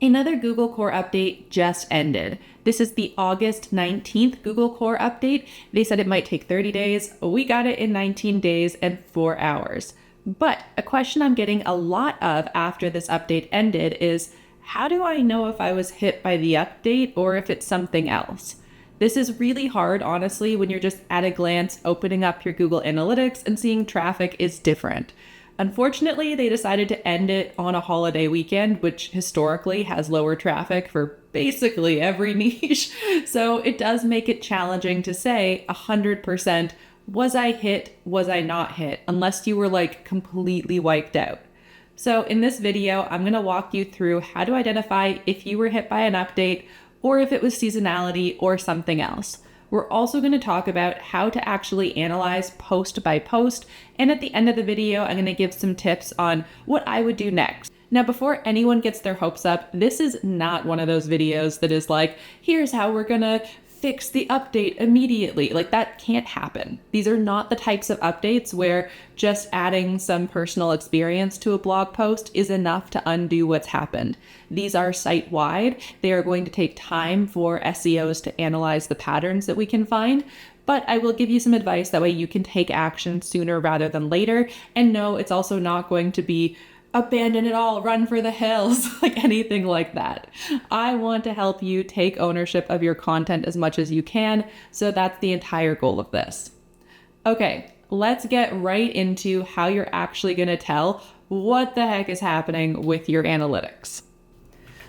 Another Google Core update just ended. This is the August 19th Google Core update. They said it might take 30 days. We got it in 19 days and 4 hours. But a question I'm getting a lot of after this update ended is, how do I know if I was hit by the update or if it's something else? This is really hard, honestly, when you're just at a glance opening up your Google Analytics and seeing traffic is different. Unfortunately, they decided to end it on a holiday weekend, which historically has lower traffic for basically every niche. So it does make it challenging to say 100%, was I hit, was I not hit, unless you were like completely wiped out. So in this video, I'm going to walk you through how to identify if you were hit by an update or if it was seasonality or something else. We're also going to talk about how to actually analyze post by post. And at the end of the video, I'm going to give some tips on what I would do next. Now, before anyone gets their hopes up, this is not one of those videos that is like, here's how we're going to fix the update immediately. Like, that can't happen. These are not the types of updates where just adding some personal experience to a blog post is enough to undo what's happened. These are site-wide. They are going to take time for SEOs to analyze the patterns that we can find. But I will give you some advice that way you can take action sooner rather than later. And no, it's also not going to be abandon it all, run for the hills, like anything like that. I want to help you take ownership of your content as much as you can. So that's the entire goal of this. Okay, let's get right into how you're actually going to tell what the heck is happening with your analytics.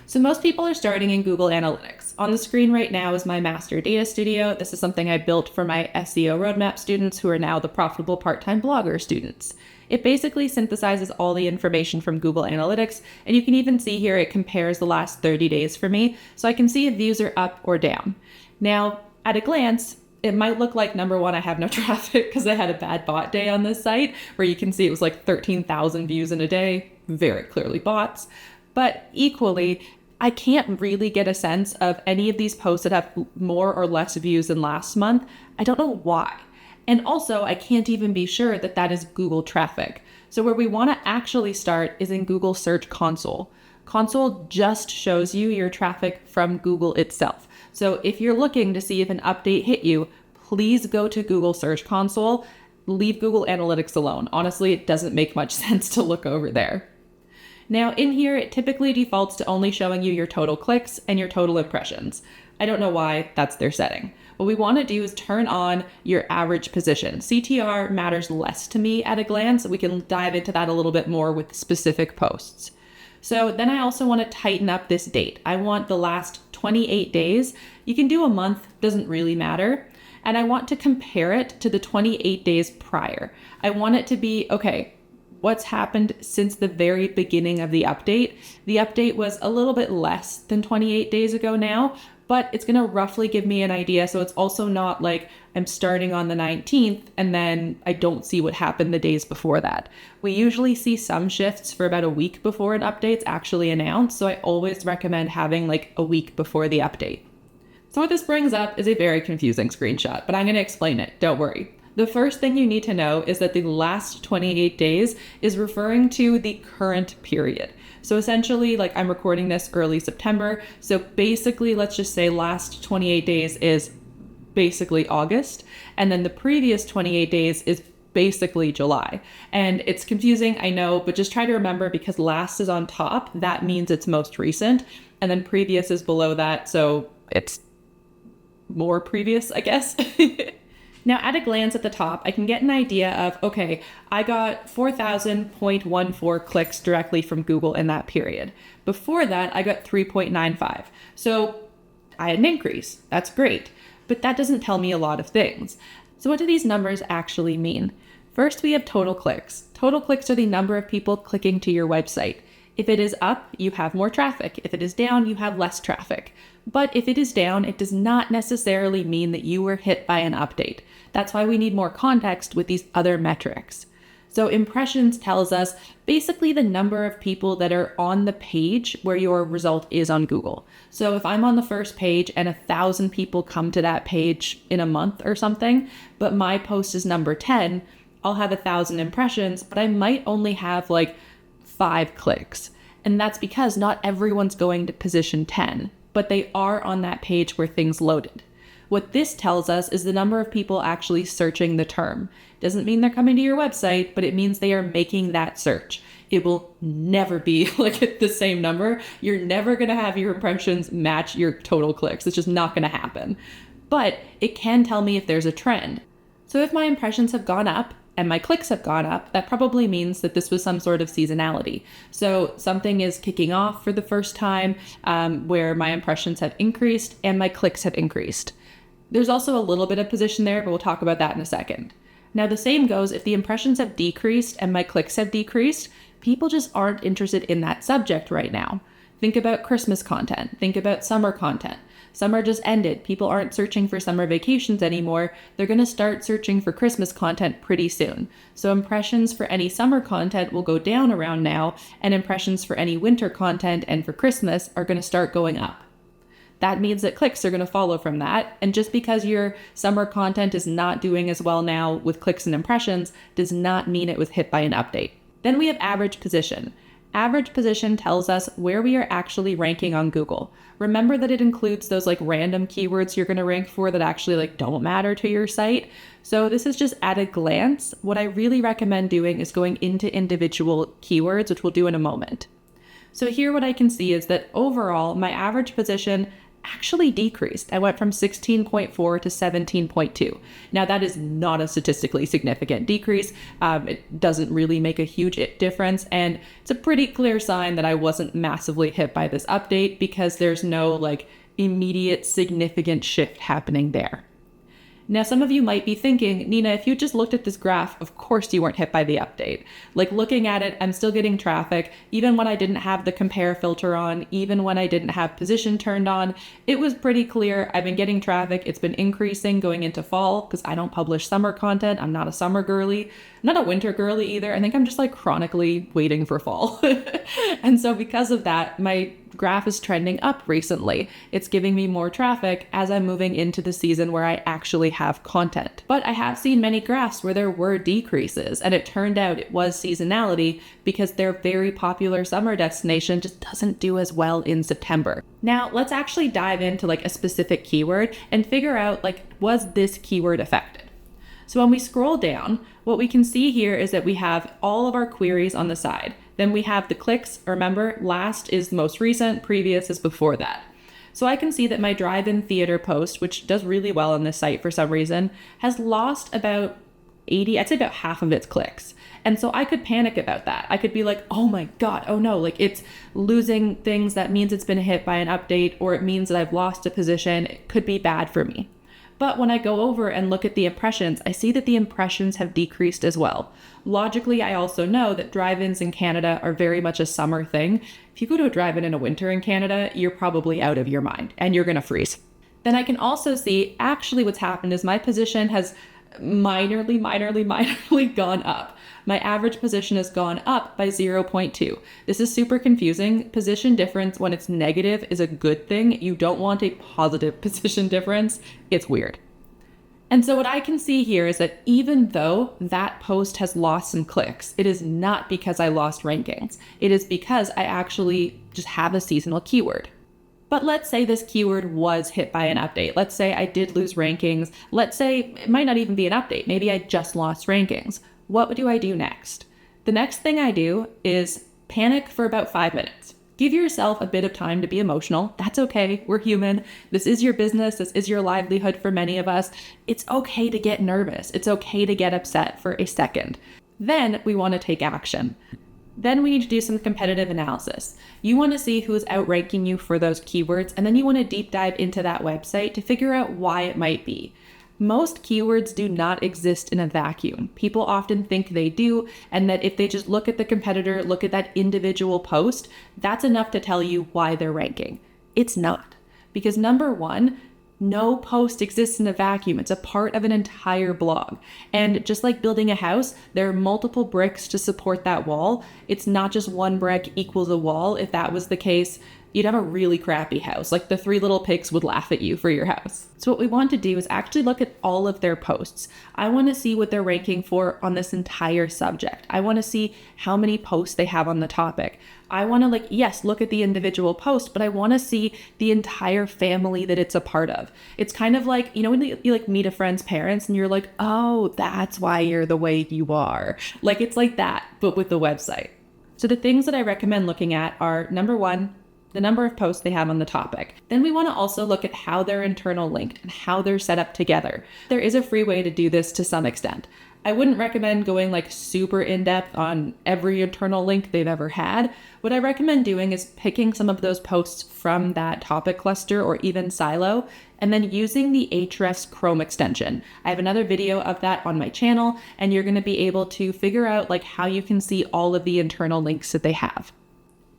So most people are starting in Google Analytics. On the screen right now is my master data studio. This is something I built for my SEO roadmap students who are now the profitable part-time blogger students. It basically synthesizes all the information from Google Analytics, and you can even see here it compares the last 30 days for me, so I can see if views are up or down. Now, at a glance, it might look like, number one, I have no traffic because I had a bad bot day on this site, where you can see it was like 13,000 views in a day, very clearly bots. But equally, I can't really get a sense of any of these posts that have more or less views than last month. I don't know why. And also, I can't even be sure that that is Google traffic. So where we want to actually start is in Google Search Console. Console just shows you your traffic from Google itself. So if you're looking to see if an update hit you, please go to Google Search Console. Leave Google Analytics alone. Honestly, it doesn't make much sense to look over there. Now in here, it typically defaults to only showing you your total clicks and your total impressions. I don't know why that's their setting. What we want to do is turn on your average position. CTR matters less to me at a glance. We can dive into that a little bit more with specific posts. So then I also want to tighten up this date. I want the last 28 days. You can do a month, doesn't really matter. And I want to compare it to the 28 days prior. I want it to be, okay, what's happened since the very beginning of the update. The update was a little bit less than 28 days ago now, but it's going to roughly give me an idea. So it's also not like I'm starting on the 19th and then I don't see what happened the days before that. We usually see some shifts for about a week before an update's actually announced. So I always recommend having like a week before the update. So what this brings up is a very confusing screenshot, but I'm going to explain it. Don't worry. The first thing you need to know is that the last 28 days is referring to the current period. So essentially, like, I'm recording this early September. So basically, let's just say last 28 days is basically August. And then the previous 28 days is basically July. And it's confusing, I know, but just try to remember, because last is on top, that means it's most recent. And then previous is below that. So it's more previous, I guess. Now, at a glance at the top, I can get an idea of, okay, I got 4,000.14 clicks directly from Google in that period. Before that, I got 3.95. So I had an increase. That's great. But that doesn't tell me a lot of things. So what do these numbers actually mean? First, we have total clicks. Total clicks are the number of people clicking to your website. If it is up, you have more traffic. If it is down, you have less traffic. But if it is down, it does not necessarily mean that you were hit by an update. That's why we need more context with these other metrics. So impressions tells us basically the number of people that are on the page where your result is on Google. So if I'm on the first page and 1,000 people come to that page in a month or something, but my post is number 10, I'll have 1,000 impressions, but I might only have like 5 clicks. And that's because not everyone's going to position 10, but they are on that page where things loaded. What this tells us is the number of people actually searching the term. Doesn't mean they're coming to your website, but it means they are making that search. It will never be like the same number. You're never going to have your impressions match your total clicks. It's just not going to happen. But it can tell me if there's a trend. So if my impressions have gone up and my clicks have gone up, that probably means that this was some sort of seasonality. So something is kicking off for the first time where my impressions have increased and my clicks have increased. There's also a little bit of position there, but we'll talk about that in a second. Now the same goes if the impressions have decreased and my clicks have decreased, people just aren't interested in that subject right now. Think about Christmas content. Think about summer content. Summer just ended. People aren't searching for summer vacations anymore. They're going to start searching for Christmas content pretty soon. So impressions for any summer content will go down around now, and impressions for any winter content and for Christmas are going to start going up. That means that clicks are going to follow from that. And just because your summer content is not doing as well now with clicks and impressions does not mean it was hit by an update. Then we have average position. Average position tells us where we are actually ranking on Google. Remember that it includes those like random keywords you're going to rank for that actually like don't matter to your site. So this is just at a glance. What I really recommend doing is going into individual keywords, which we'll do in a moment. So here what I can see is that overall my average position actually decreased. I went from 16.4 to 17.2. Now that is not a statistically significant decrease. It doesn't really make a huge difference. And it's a pretty clear sign that I wasn't massively hit by this update because there's no like immediate significant shift happening there. Now, some of you might be thinking, Nina, if you just looked at this graph, of course you weren't hit by the update. Like looking at it, I'm still getting traffic. Even when I didn't have the compare filter on, even when I didn't have position turned on, it was pretty clear. I've been getting traffic. It's been increasing going into fall because I don't publish summer content. I'm not a summer girly, not a winter girly either. I think I'm just like chronically waiting for fall. And so because of that, my graph is trending up recently. It's giving me more traffic as I'm moving into the season where I actually have content. But I have seen many graphs where there were decreases, and it turned out it was seasonality because their very popular summer destination just doesn't do as well in September. Now, let's actually dive into like a specific keyword and figure out like, was this keyword affected? So when we scroll down, what we can see here is that we have all of our queries on the side. Then we have the clicks. Remember, last is the most recent, previous is before that. So I can see that my drive-in theater post, which does really well on this site for some reason, has lost about 80, I'd say about half of its clicks. And so I could panic about that. I could be like, oh my God, oh no, like it's losing things. That means it's been hit by an update, or it means that I've lost a position. It could be bad for me. But when I go over and look at the impressions, I see that the impressions have decreased as well. Logically, I also know that drive-ins in Canada are very much a summer thing. If you go to a drive-in in a winter in Canada, you're probably out of your mind and you're going to freeze. Then I can also see actually what's happened is my position has minorly gone up. My average position has gone up by 0.2. This is super confusing. Position difference when it's negative is a good thing. You don't want a positive position difference. It's weird. And so what I can see here is that even though that post has lost some clicks, it is not because I lost rankings. It is because I actually just have a seasonal keyword. But let's say this keyword was hit by an update. Let's say I did lose rankings. Let's say it might not even be an update. Maybe I just lost rankings. What do I do next? The next thing I do is panic for about 5 minutes. Give yourself a bit of time to be emotional. That's okay. We're human. This is your business. This is your livelihood for many of us. It's okay to get nervous. It's okay to get upset for a second. Then we want to take action. Then we need to do some competitive analysis. You want to see who's outranking you for those keywords, and then you want to deep dive into that website to figure out why it might be. Most keywords do not exist in a vacuum. People often think they do, and that if they just look at the competitor, look at that individual post, that's enough to tell you why they're ranking. It's not. Because number one, no post exists in a vacuum. It's a part of an entire blog. And just like building a house, there are multiple bricks to support that wall. It's not just one brick equals a wall. If that was the case, you'd have a really crappy house. Like the 3 little pigs would laugh at you for your house. So what we want to do is actually look at all of their posts. I want to see what they're ranking for on this entire subject. I want to see how many posts they have on the topic. I want to yes, look at the individual post, but I want to see the entire family that it's a part of. It's kind of like, when you meet a friend's parents and you're like, oh, that's why you're the way you are. It's like that, but with the website. So the things that I recommend looking at are, number 1, the number of posts they have on the topic. Then we want to also look at how they're internal linked and how they're set up together. There is a free way to do this to some extent. I wouldn't recommend going super in-depth on every internal link they've ever had. What I recommend doing is picking some of those posts from that topic cluster or even silo, and then using the Ahrefs Chrome extension. I have another video of that on my channel, and you're going to be able to figure out how you can see all of the internal links that they have.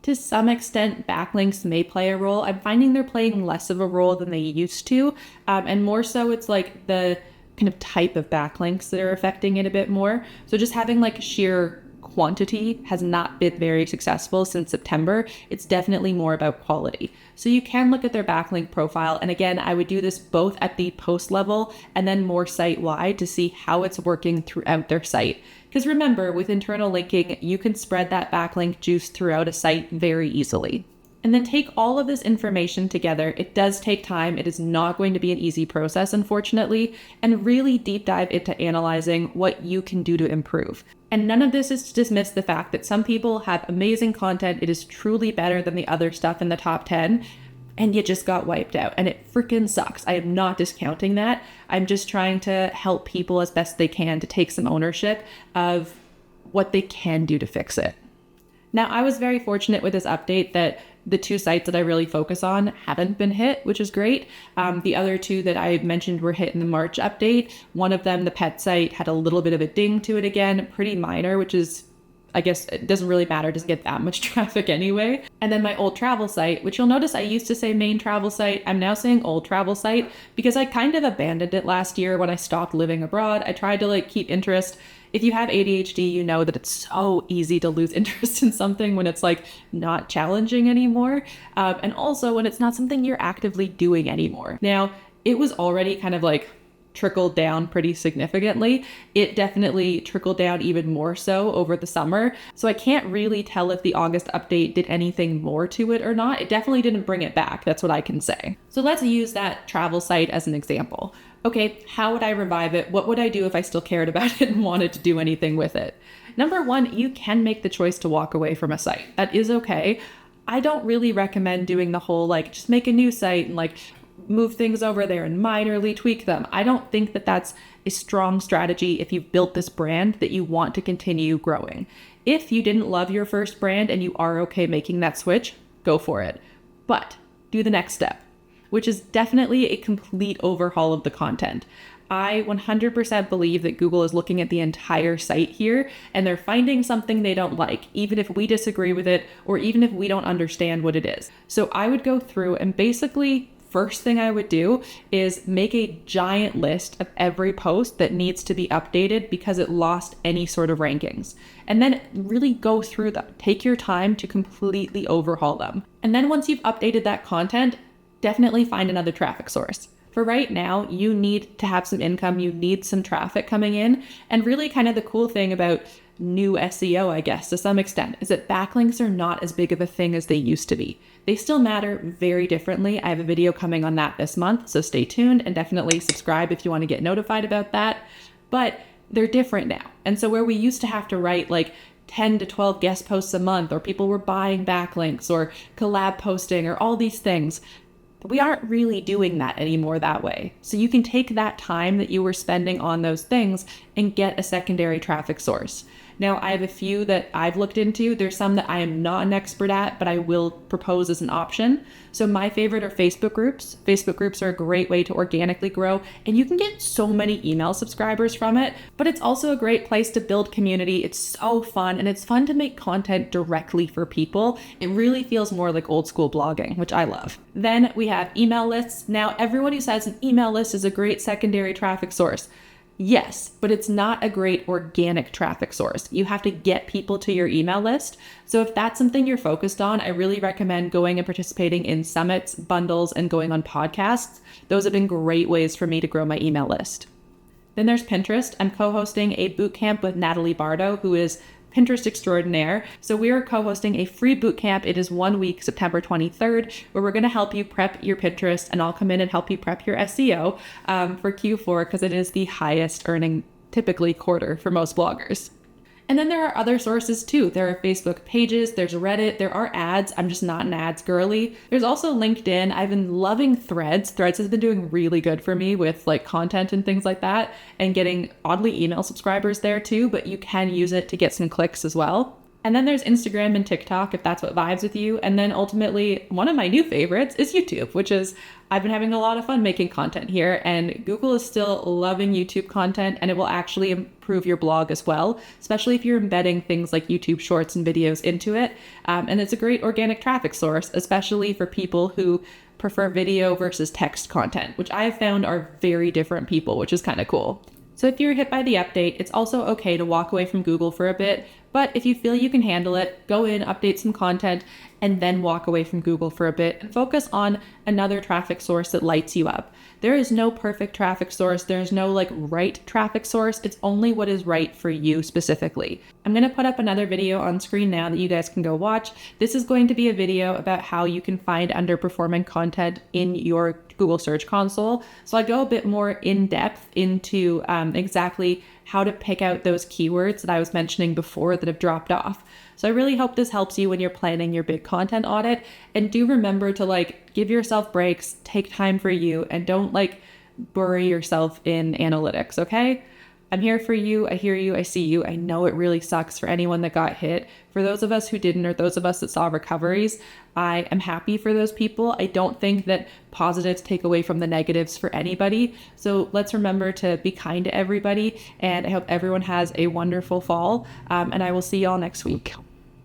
To some extent, backlinks may play a role. I'm finding they're playing less of a role than they used to, and more so it's the kind of type of backlinks that are affecting it a bit more. So just having sheer quantity has not been very successful since September. It's definitely more about quality. So you can look at their backlink profile. And again, I would do this both at the post level and then more site-wide to see how it's working throughout their site. Because remember, with internal linking, you can spread that backlink juice throughout a site very easily. And then take all of this information together. It does take time. It is not going to be an easy process, unfortunately, and really deep dive into analyzing what you can do to improve. And none of this is to dismiss the fact that some people have amazing content. It is truly better than the other stuff in the top 10, and you just got wiped out. And it freaking sucks. I am not discounting that. I'm just trying to help people as best they can to take some ownership of what they can do to fix it. Now, I was very fortunate with this update that the 2 sites that I really focus on haven't been hit, which is great. The other 2 that I mentioned were hit in the March update. One of them, the pet site, had a little bit of a ding to it again, pretty minor, which is, I guess, it doesn't really matter. It doesn't get that much traffic anyway. And then my old travel site, which you'll notice I used to say main travel site. I'm now saying old travel site because I kind of abandoned it last year when I stopped living abroad. I tried to keep interest. If you have ADHD, you know that it's so easy to lose interest in something when it's not challenging anymore. And also when it's not something you're actively doing anymore. Now, it was already kind of trickled down pretty significantly. It definitely trickled down even more so over the summer. So I can't really tell if the August update did anything more to it or not. It definitely didn't bring it back. That's what I can say. So let's use that travel site as an example. Okay, how would I revive it? What would I do if I still cared about it and wanted to do anything with it? Number 1, you can make the choice to walk away from a site. That is okay. I don't really recommend doing the whole just make a new site and move things over there and minorly tweak them. I don't think that that's a strong strategy if you've built this brand that you want to continue growing. If you didn't love your first brand and you are okay making that switch, go for it. But do the next step, which is definitely a complete overhaul of the content. I 100% believe that Google is looking at the entire site here and they're finding something they don't like, even if we disagree with it or even if we don't understand what it is. So I would go through and basically first thing I would do is make a giant list of every post that needs to be updated because it lost any sort of rankings. And then really go through them. Take your time to completely overhaul them. And then once you've updated that content, definitely find another traffic source. For right now, you need to have some income, you need some traffic coming in. And really kind of the cool thing about new SEO, I guess, to some extent, is that backlinks are not as big of a thing as they used to be. They still matter very differently. I have a video coming on that this month, so stay tuned and definitely subscribe if you want to get notified about that. But they're different now. And so where we used to have to write 10 to 12 guest posts a month, or people were buying backlinks or collab posting or all these things, we aren't really doing that anymore that way. So you can take that time that you were spending on those things and get a secondary traffic source. Now, I have a few that I've looked into. There's some that I am not an expert at, but I will propose as an option. So my favorite are Facebook groups. Facebook groups are a great way to organically grow, and you can get so many email subscribers from it, but it's also a great place to build community. It's so fun, and it's fun to make content directly for people. It really feels more like old school blogging, which I love. Then we have email lists. Now, everyone who says an email list is a great secondary traffic source. Yes, but it's not a great organic traffic source. You have to get people to your email list. So if that's something you're focused on, I really recommend going and participating in summits, bundles, and going on podcasts. Those have been great ways for me to grow my email list. Then there's Pinterest. I'm co-hosting a bootcamp with Natalie Bardo, who is Pinterest extraordinaire. So we are co-hosting a free bootcamp. It is 1 week, September 23rd, where we're going to help you prep your Pinterest, and I'll come in and help you prep your SEO for Q4, because it is the highest earning, typically, quarter for most bloggers. And then there are other sources too. There are Facebook pages, there's Reddit, there are ads. I'm just not an ads girly. There's also LinkedIn. I've been loving Threads. Threads has been doing really good for me with like content and things like that, and getting oddly email subscribers there too, but you can use it to get some clicks as well. And then there's Instagram and TikTok, if that's what vibes with you. And then ultimately, one of my new favorites is YouTube, which is, I've been having a lot of fun making content here, and Google is still loving YouTube content, and it will actually improve your blog as well, especially if you're embedding things like YouTube shorts and videos into it. And it's a great organic traffic source, especially for people who prefer video versus text content, which I have found are very different people, which is kind of cool. So if you're hit by the update, it's also okay to walk away from Google for a bit, but if you feel you can handle it, go in, update some content, and then walk away from Google for a bit and focus on another traffic source that lights you up. There is no perfect traffic source. There's no like right traffic source. It's only what is right for you specifically. I'm going to put up another video on screen now that you guys can go watch. This is going to be a video about how you can find underperforming content in your Google Search Console. So I go a bit more in depth into exactly how to pick out those keywords that I was mentioning before that have dropped off. So I really hope this helps you when you're planning your big content audit. And do remember to like give yourself breaks, take time for you, and don't like bury yourself in analytics, okay? I'm here for you. I hear you. I see you. I know it really sucks for anyone that got hit. For those of us who didn't, or those of us that saw recoveries, I am happy for those people. I don't think that positives take away from the negatives for anybody. So let's remember to be kind to everybody. And I hope everyone has a wonderful fall. And I will see y'all next week.